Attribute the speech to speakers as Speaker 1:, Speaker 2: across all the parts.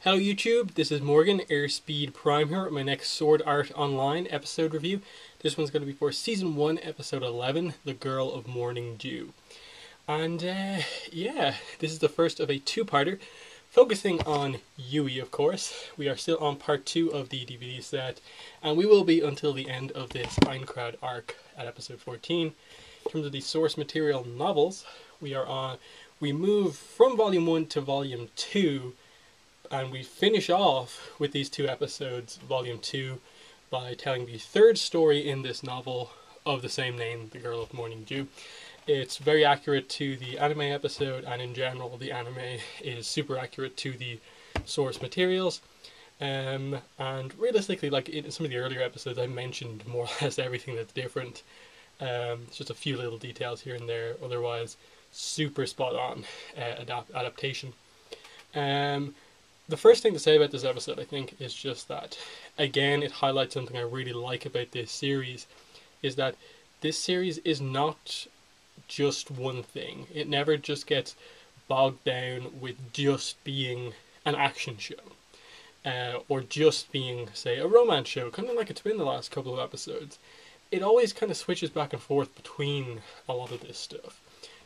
Speaker 1: Hello YouTube, this is Morgan, Airspeed Prime here with my next Sword Art Online episode review. This one's going to be for Season 1, Episode 11, The Girl of Morning Dew. And yeah, this is the first of a two-parter, focusing on Yui, of course. We are still on part 2 of the DVD set, and we will be until the end of this Aincrad arc at Episode 14. In terms of the source material novels, we move from Volume 1 to Volume 2, and we finish off with these two episodes, Volume 2, by telling the third story in this novel of the same name, The Girl of Morning Dew. It's very accurate to the anime episode, and in general, the anime is super accurate to the source materials. And realistically, like in some of the earlier episodes, I mentioned more or less everything that's different. It's just a few little details here and there, otherwise, super spot on adaptation. The first thing to say about this episode, I think, is just that, again, it highlights something I really like about this series, is that this series is not just one thing. It never just gets bogged down with just being an action show, or just being, say, a romance show, kind of like it's been the last couple of episodes. It always kind of switches back and forth between a lot of this stuff.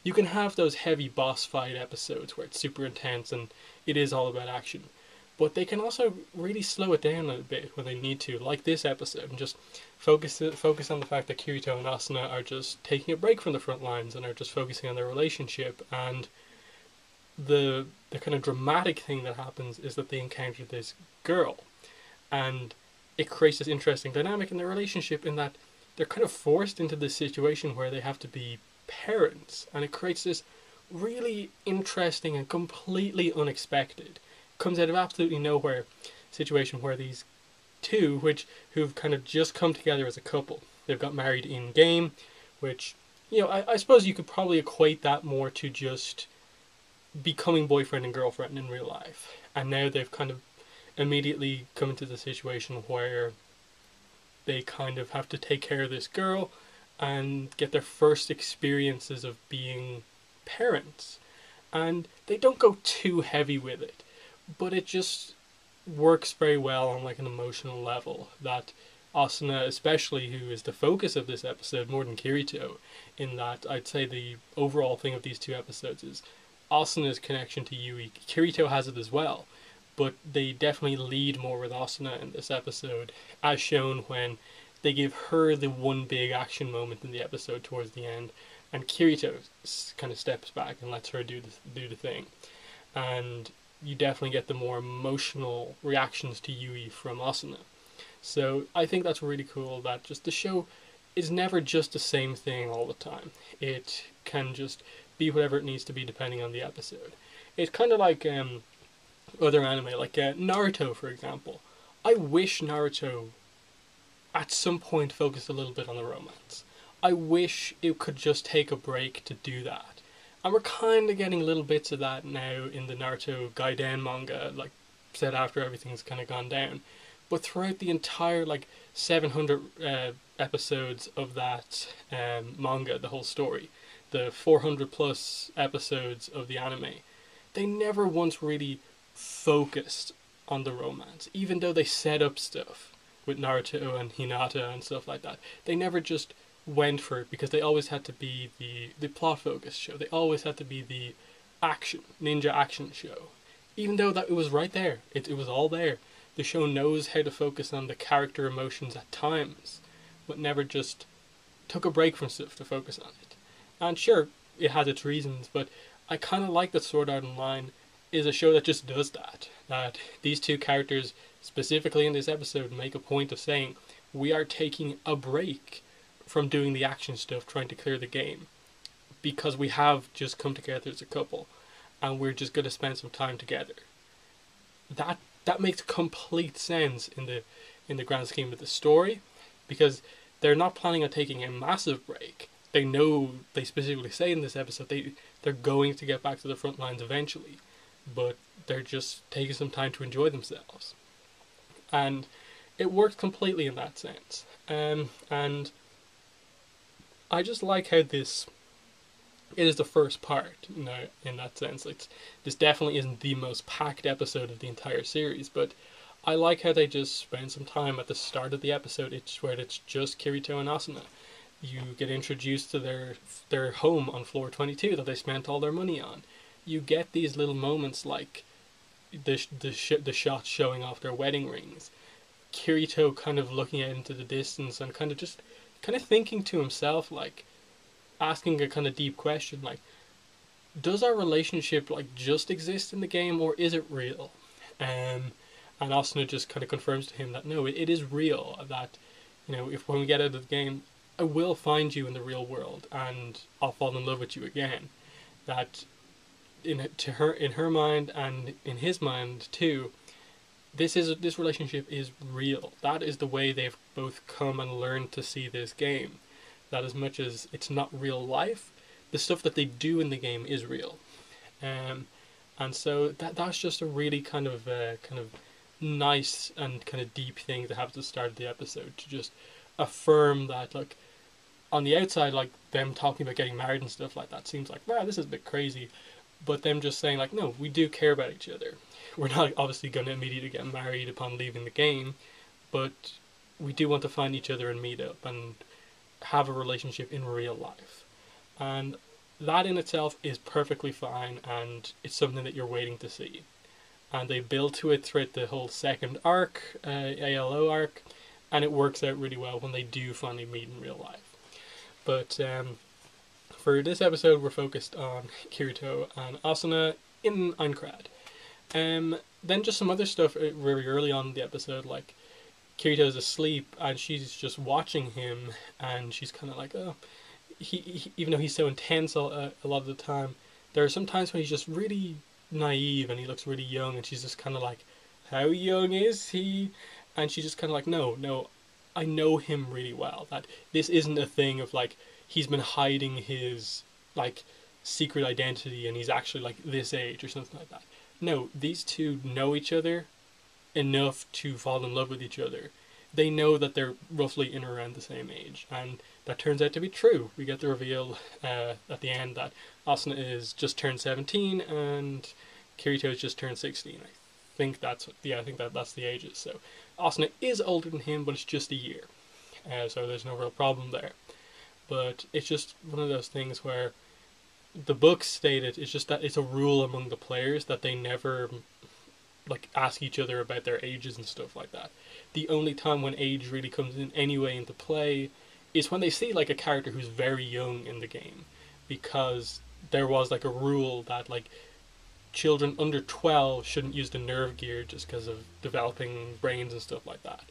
Speaker 1: You can have those heavy boss fight episodes where it's super intense and it is all about action. But they can also really slow it down a bit when they need to, like this episode, and just focus on the fact that Kirito and Asuna are just taking a break from the front lines and are just focusing on their relationship. And the kind of dramatic thing that happens is that they encounter this girl, and it creates this interesting dynamic in their relationship in that they're kind of forced into this situation where they have to be parents, and it creates this really interesting and completely unexpected, comes out of absolutely nowhere situation where these two, who've kind of just come together as a couple, they've got married in game, which, you know, I suppose you could probably equate that more to just becoming boyfriend and girlfriend in real life, and now they've kind of immediately come into the situation where they kind of have to take care of this girl and get their first experiences of being parents. And they don't go too heavy with it, but it just works very well on like an emotional level that Asuna, especially, who is the focus of this episode more than Kirito, in that I'd say the overall thing of these two episodes is Asuna's connection to Yui. Kirito has it as well, but they definitely lead more with Asuna in this episode, as shown when they give her the one big action moment in the episode towards the end, and Kirito kind of steps back and lets her do the thing. And you definitely get the more emotional reactions to Yui from Asuna. So I think that's really cool that just the show is never just the same thing all the time. It can just be whatever it needs to be depending on the episode. It's kind of like other anime, like Naruto, for example. I wish Naruto at some point focused a little bit on the romance. I wish it could just take a break to do that. And we're kind of getting little bits of that now in the Naruto Gaiden manga, like said after everything's kind of gone down. But throughout the entire like 700 episodes of that manga, the whole story, the 400 plus episodes of the anime, they never once really focused on the romance, even though they set up stuff with Naruto and Hinata and stuff like that. They never just went for it because they always had to be the plot focused show. They always had to be the action, ninja action show. Even though that it was right there. It was all there. The show knows how to focus on the character emotions at times, but never just took a break from stuff to focus on it. And sure, it has its reasons, but I kind of like that Sword Art Online is a show that just does that. That these two characters, specifically in this episode, make a point of saying, we are taking a break from doing the action stuff, trying to clear the game, because we have just come together as a couple, and we're just going to spend some time together. That makes complete sense in the grand scheme of the story, because they're not planning on taking a massive break. They know, they specifically say in this episode, they're going to get back to the front lines eventually, but they're just taking some time to enjoy themselves. And it works completely in that sense. And I just like how this it is the first part, you know, in that sense. This definitely isn't the most packed episode of the entire series, but I like how they just spend some time at the start of the episode. It's just Kirito and Asuna. You get introduced to their home on floor 22 that they spent all their money on. You get these little moments like the shots showing off their wedding rings. Kirito kind of looking out into the distance and kind of thinking to himself, like asking a kind of deep question, like, does our relationship like just exist in the game, or is it real? And Asuna just kind of confirms to him that no, it is real. That, you know, if when we get out of the game, I will find you in the real world, and I'll fall in love with you again. That in her mind and in his mind too, this relationship is real. That is the way they've both come and learned to see this game. That as much as it's not real life, the stuff that they do in the game is real. And so that's just a really kind of nice and kind of deep thing to have at the start of the episode, to just affirm that, like, on the outside, like, them talking about getting married and stuff like that seems like, wow, this is a bit crazy, but them just saying, like, no, we do care about each other. We're not obviously going to immediately get married upon leaving the game, but we do want to find each other and meet up and have a relationship in real life. And that in itself is perfectly fine, and it's something that you're waiting to see. And they build to it throughout the whole second arc, ALO arc, and it works out really well when they do finally meet in real life. But for this episode, we're focused on Kirito and Asuna in Aincrad. Then just some other stuff very early on in the episode, like Kirito's asleep and she's just watching him, and she's kind of like, oh, he even though he's so intense a lot of the time, there are some times when he's just really naive and he looks really young, and she's just kind of like, how young is he? And she's just kind of like, no, I know him really well. That this isn't a thing of like he's been hiding his like secret identity and he's actually like this age or something like that. No, these two know each other enough to fall in love with each other. They know that they're roughly in around the same age, and that turns out to be true. We get the reveal at the end that Asuna is just turned 17 and Kirito has just turned 16. I think that's the ages. So Asuna is older than him, but it's just a year, so there's no real problem there. But it's just one of those things where the book stated it's just that it's a rule among the players that they never like ask each other about their ages and stuff like that. The only time when age really comes in anyway into play is when they see like a character who's very young in the game, because there was like a rule that like children under 12 shouldn't use the nerve gear just because of developing brains and stuff like that.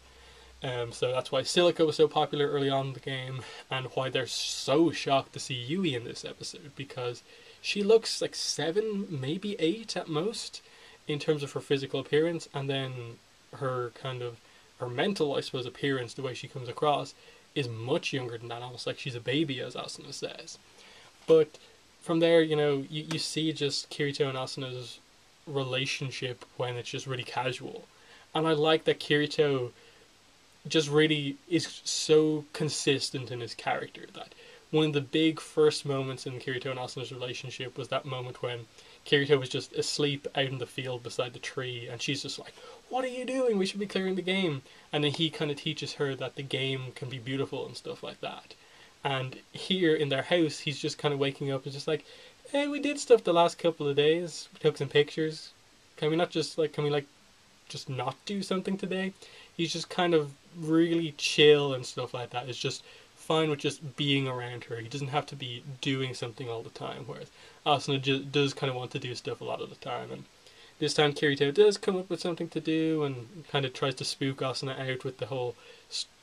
Speaker 1: So that's why Silica was so popular early on in the game, and why they're so shocked to see Yui in this episode, because she looks like 7, maybe 8 at most in terms of her physical appearance, and then her mental, I suppose, appearance, the way she comes across, is much younger than that, almost like she's a baby, as Asuna says. But from there, you know, you see just Kirito and Asuna's relationship when it's just really casual. And I like that Kirito just really is so consistent in his character, that one of the big first moments in Kirito and Asuna's relationship was that moment when Kirito was just asleep out in the field beside the tree, and she's just like, what are you doing? We should be clearing the game. And then he kind of teaches her that the game can be beautiful and stuff like that. And here in their house, he's just kind of waking up and just like, hey, we did stuff the last couple of days. We took some pictures. Can we just not do something today? He's just kind of really chill and stuff like that. It's just fine with just being around her. He doesn't have to be doing something all the time, whereas Asuna does kind of want to do stuff a lot of the time. And this time Kirito does come up with something to do and kind of tries to spook Asuna out with the whole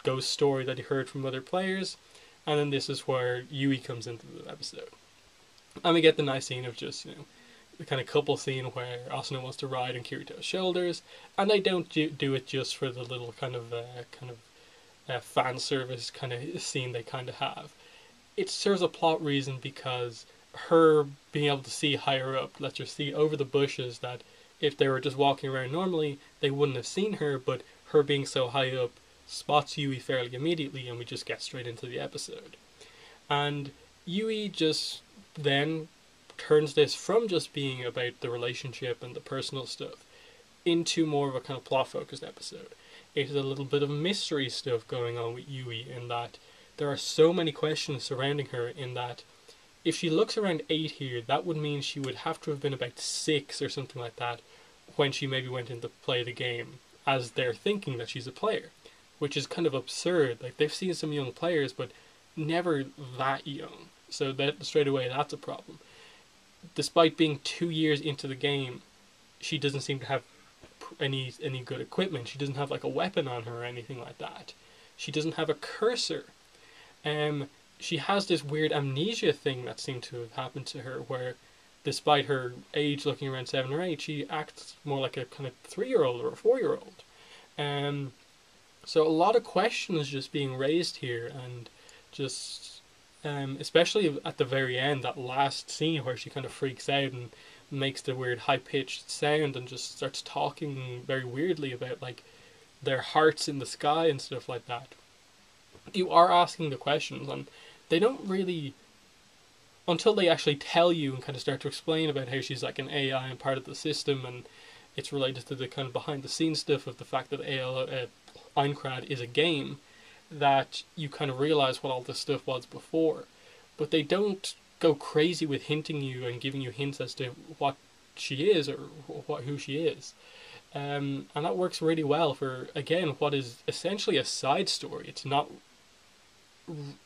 Speaker 1: ghost story that he heard from other players. And then this is where Yui comes into the episode. And we get the nice scene of just, you know, the kind of couple scene where Asuna wants to ride on Kirito's shoulders, and they don't do it just for the little kind of fan service kind of scene they kind of have. It serves a plot reason because her being able to see higher up lets her see over the bushes that if they were just walking around normally, they wouldn't have seen her, but her being so high up spots Yui fairly immediately, and we just get straight into the episode. And Yui just then turns this from just being about the relationship and the personal stuff into more of a kind of plot focused episode. It is a little bit of mystery stuff going on with Yui, in that there are so many questions surrounding her, in that if she looks around 8 here, that would mean she would have to have been about 6 or something like that when she maybe went in to play the game, as they're thinking that she's a player, which is kind of absurd. Like, they've seen some young players, but never that young. So that straight away, that's a problem. Despite being 2 years into the game, she doesn't seem to have any good equipment. She doesn't have like a weapon on her or anything like that. She doesn't have a cursor. She has this weird amnesia thing that seemed to have happened to her, where despite her age looking around 7 or 8, she acts more like a kind of 3-year-old or a 4-year-old. So a lot of questions just being raised here, and just especially at the very end, that last scene where she kind of freaks out and makes the weird high-pitched sound and just starts talking very weirdly about like their hearts in the sky and stuff like that. You are asking the questions, and they don't really, until they actually tell you and kind of start to explain about how she's like an AI and part of the system, and it's related to the kind of behind the scenes stuff of the fact that Aincrad is a game, that you kind of realize what all this stuff was before. But they don't go crazy with hinting you and giving you hints as to what she is or who she is. And that works really well for, again, what is essentially a side story. It's not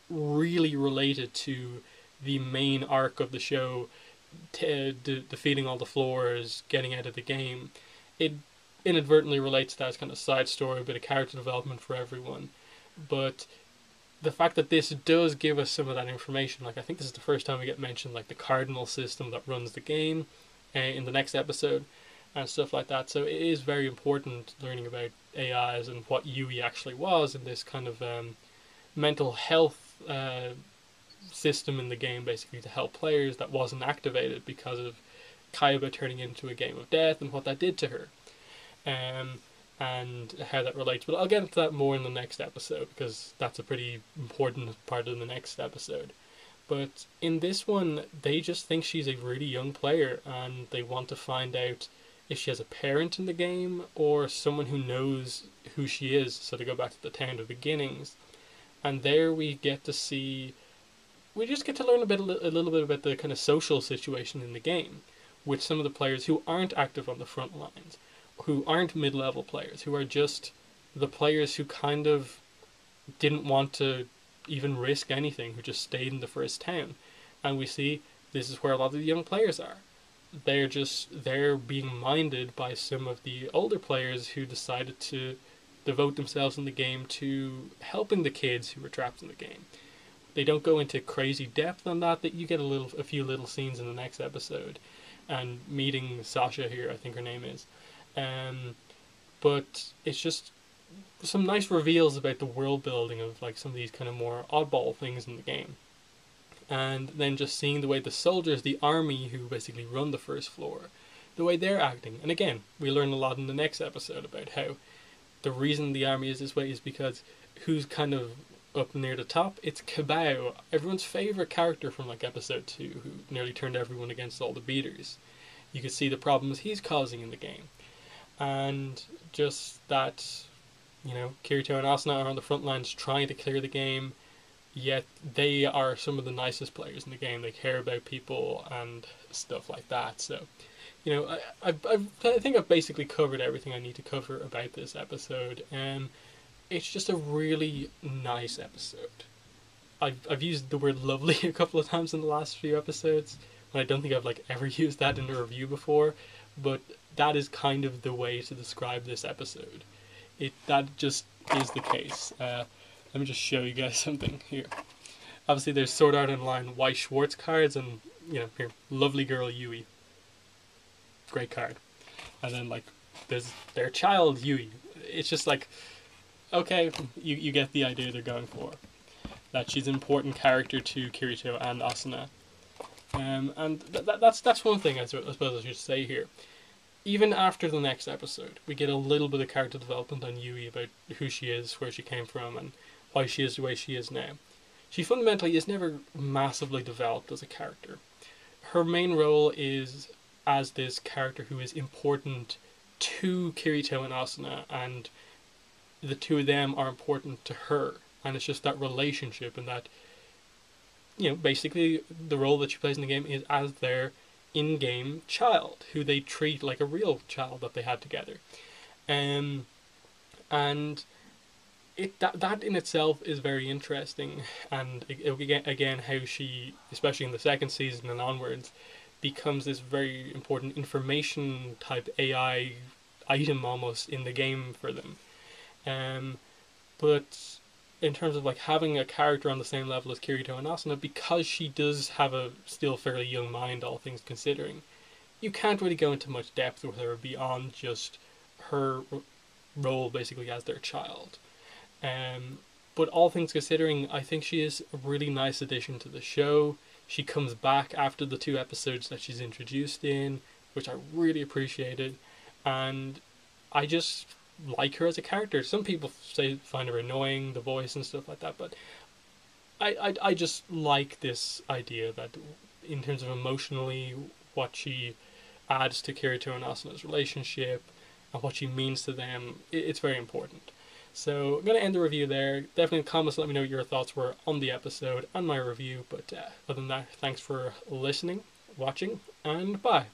Speaker 1: really related to the main arc of the show, defeating all the floors, getting out of the game. It inadvertently relates to that as kind of side story, a bit of character development for everyone. But the fact that this does give us some of that information, like I think this is the first time we get mentioned, like the cardinal system that runs the game in the next episode and stuff like that. So it is very important learning about AIs and what Yui actually was in this kind of mental health system in the game, basically to help players, that wasn't activated because of Kaiba turning into a game of death and what that did to her. And how that relates. But I'll get into that more in the next episode, because that's a pretty important part of the next episode. But in this one, they just think she's a really young player, and they want to find out if she has a parent in the game or someone who knows who she is. So to go back to the town of beginnings, and there we get to see, we just get to learn a little bit about the kind of social situation in the game with some of the players who aren't active on the front lines, who aren't mid-level players, who are just the players who kind of didn't want to even risk anything, who just stayed in the first town. And we see this is where a lot of the young players are. They're being minded by some of the older players who decided to devote themselves in the game to helping the kids who were trapped in the game. They don't go into crazy depth on that you get a few little scenes in the next episode, and meeting Sasha here, I think her name is. But it's just some nice reveals about the world building of like some of these kind of more oddball things in the game. And then just seeing the way the soldiers, the army who basically run the first floor, the way they're acting. And again, we learn a lot in the next episode about how the reason the army is this way is because who's kind of up near the top? It's Kabao, everyone's favourite character from like episode 2, who nearly turned everyone against all the beaters. You could see the problems he's causing in the game. And just that, Kirito and Asuna are on the front lines trying to clear the game, yet they are some of the nicest players in the game. They care about people and stuff like that. So, I think I've basically covered everything I need to cover about this episode. It's just a really nice episode. I've used the word lovely a couple of times in the last few episodes, and I don't think I've ever used that in a review before, but that is kind of the way to describe this episode. That just is the case. Let me just show you guys something here. Obviously there's Sword Art Online Weiss Schwarz cards, and here, lovely girl Yui. Great card. And then there's their child Yui. It's just okay, you get the idea they're going for. That she's an important character to Kirito and Asuna. And that's one thing I suppose I should say here. Even after the next episode, we get a little bit of character development on Yui about who she is, where she came from, and why she is the way she is now. She fundamentally is never massively developed as a character. her main role is as this character who is important to Kirito and Asuna, and the two of them are important to her, and it's just that relationship, and that, basically the role that she plays in the game is as their in-game child, who they treat like a real child that they had together. And that in itself is very interesting, and again how she, especially in the second season and onwards, becomes this very important information type AI item almost in the game for them. But in terms of like having a character on the same level as Kirito and Asuna, because she does have a still fairly young mind, all things considering, you can't really go into much depth with her beyond just her role basically as their child. But all things considering, I think she is a really nice addition to the show. She comes back after the 2 episodes that she's introduced in, which I really appreciated, and I just like her as a character. Some people find her annoying, the voice and stuff like that, but I just like this idea that in terms of emotionally what she adds to Kirito and Asuna's relationship and what she means to them, it's very important. So I'm going to end the review there. Definitely in the comments let me know what your thoughts were on the episode and my review. But other than that, thanks for listening, watching, and bye.